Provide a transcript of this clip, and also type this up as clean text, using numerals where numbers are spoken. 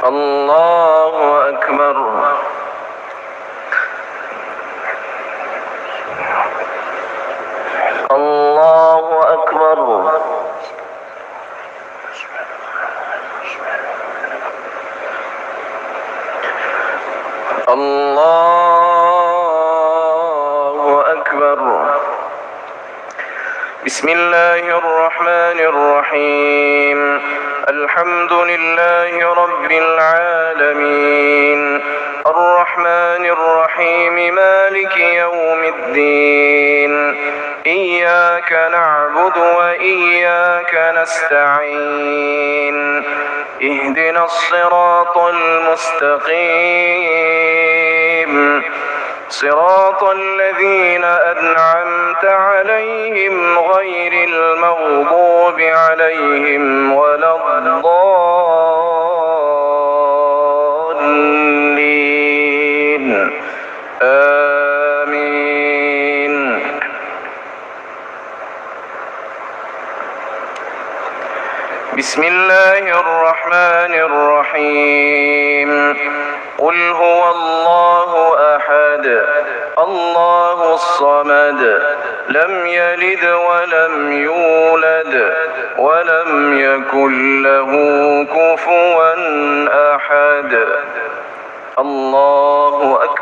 الله أكبر. الله أكبر. الله أكبر. بسم الله الرحمن الرحيم. الحمد لله رب العالمين، الرحمن الرحيم، مالك يوم الدين، إياك نعبد وإياك نستعين، اهدنا الصراط المستقيم، صراط الذين أنعمت عليهم غير المغضوب عليهم ولا الضالين. آمين. بسم الله الرحمن الرحيم. قل هو الله أحد، الله الصمد، لم يلد ولم يولد ولم يكن له كفوا أحد. الله أكبر.